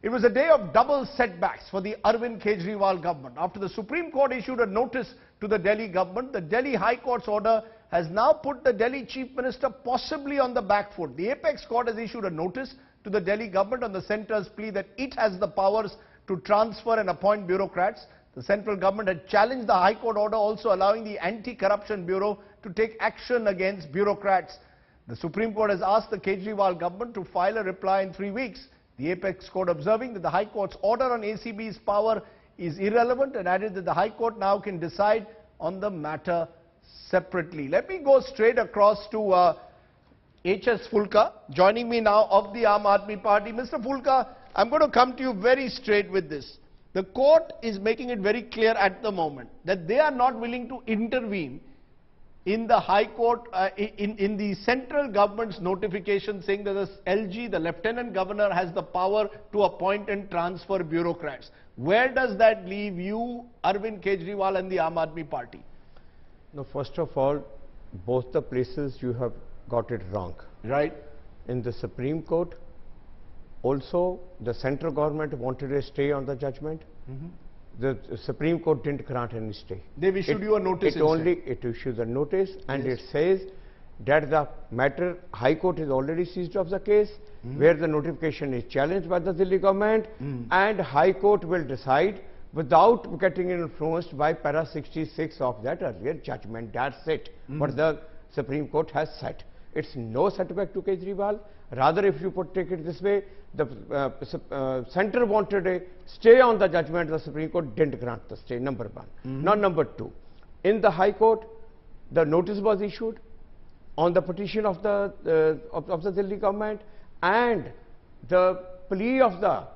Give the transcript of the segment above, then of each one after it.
It was a day of double setbacks for the Arvind Kejriwal government. After the Supreme Court issued a notice to the Delhi government, the Delhi High Court's order has now put the Delhi Chief Minister possibly on the back foot. The apex court has issued a notice to the Delhi government on the centre's plea that it has the powers to transfer and appoint bureaucrats. The central government had challenged the High Court order, also allowing the Anti-Corruption Bureau to take action against bureaucrats. The Supreme Court has asked the Kejriwal government to file a reply in 3 weeks. The apex court observing that the High Court's order on ACB's power is irrelevant and added that the High Court now can decide on the matter separately. Let me go straight across to H.S. Fulka, joining me now of the Aam Aadmi Party. Mr. Fulka, I'm going to come to you very straight with this. The court is making it very clear at the moment that they are not willing to intervene in the High Court, in the central government's notification saying that the LG, the Lieutenant Governor, has the power to appoint and transfer bureaucrats. Where does that leave you, Arvind Kejriwal, and the Aam Aadmi Party? No, first of all, both the places you have got it wrong. Right. In the Supreme Court, also the central government wanted a stay on the judgment. The Supreme Court didn't grant any stay. They've issued you a notice. It issues a notice, and yes, it says that the matter, High Court is already seized of the case, where the notification is challenged by the Delhi government, and High Court will decide without getting influenced by para 66 of that earlier judgment. That's it. What the Supreme Court has said. It's no setback to Kejriwal. Rather, if you take it this way, the centre wanted a stay on the judgment. The Supreme Court didn't grant the stay, number one. Now, number two, in the High Court, the notice was issued on the petition of the Delhi government, and the plea of the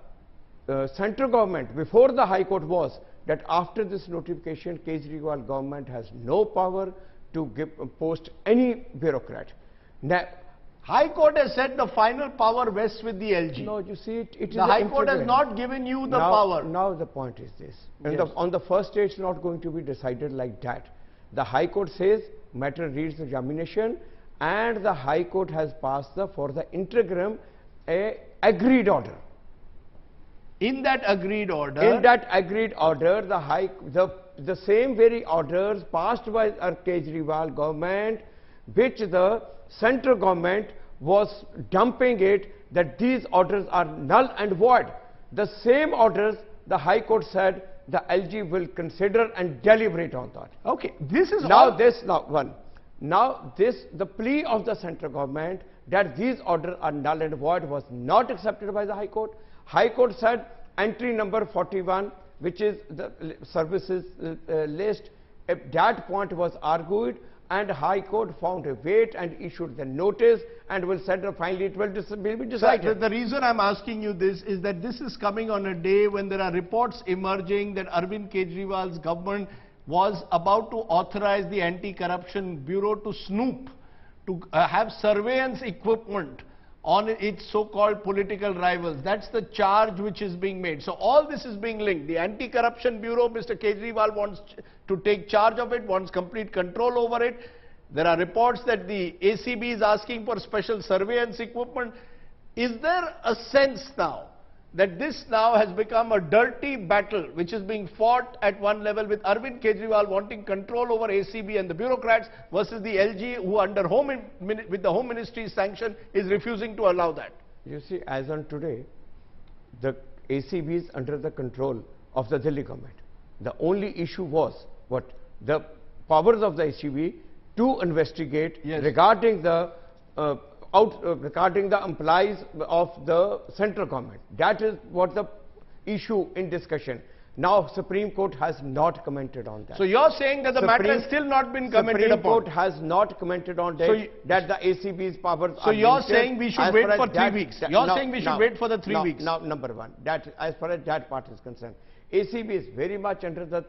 central government before the High Court was that after this notification, Kejriwal government has no power to post any bureaucrat. Now, High Court has said the final power rests with the LG. No, you see, it is the High Court has not given you the power. Now the point is this. Yes. On the first day, it's not going to be decided like that. The High Court says matter reads examination, and the High Court has passed for the interim a agreed order. In that agreed order, the same very orders passed by our Kejriwal government, which the central government was dumping it, that these orders are null and void. The same orders, the High Court said the LG will consider and deliberate on that. Okay, this is the plea of the central government that these orders are null and void was not accepted by the High Court. High Court said entry number 41, which is the services list, if that point was argued, and High Court found a weight and issued the notice and will said finally it will be decided. Sir, the reason I'm asking you this is that this is coming on a day when there are reports emerging that Arvind Kejriwal's government was about to authorize the Anti-Corruption Bureau to snoop, to have surveillance equipment on its so-called political rivals. That's the charge which is being made. So all this is being linked. The Anti-Corruption Bureau, Mr. Kejriwal wants to take charge of it, wants complete control over it. There are reports that the ACB is asking for special surveillance equipment. Is there a sense now that this now has become a dirty battle which is being fought at one level, with Arvind Kejriwal wanting control over ACB and the bureaucrats versus the LG, who under with the Home Ministry's sanction is refusing to allow that? You see, as on today, the ACB is under the control of the Delhi government. The only issue was what the powers of the ACB to investigate regarding the regarding the employees of the central government. That is what the issue in discussion. Now, Supreme Court has not commented on that. So you're saying that the matter has still not been commented upon? Supreme Court has not commented on that, that the ACB's powers are So you're saying we should wait for 3 weeks? You're saying we should wait for the 3 weeks? Now, number one, that as far as that part is concerned, ACB is very much under the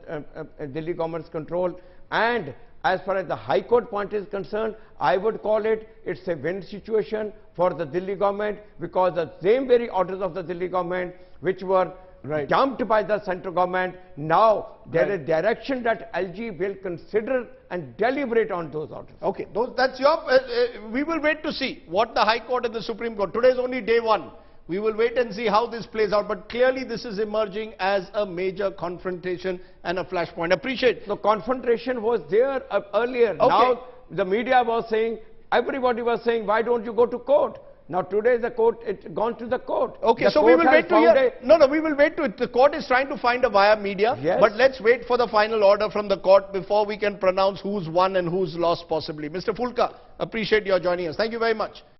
Delhi government's control, and as far as the High Court point is concerned, I would call it's a win situation for the Delhi government, because the same very orders of the Delhi government which were dumped by the central government, now there is direction that LG will consider and deliberate on those orders. Okay, that's your, we will wait to see what the High Court and the Supreme Court. Today is only day one. We will wait and see how this plays out. But clearly this is emerging as a major confrontation and a flashpoint. Appreciate. The confrontation was there earlier. Okay. Now the media was saying, everybody was saying, why don't you go to court? Now today the court, it's gone to the court. Okay, the so court we will wait to hear. a... We will wait to it. The court is trying to find a via media. Yes. But let's wait for the final order from the court before we can pronounce who's won and who's lost possibly. Mr. Fulka, appreciate your joining us. Thank you very much.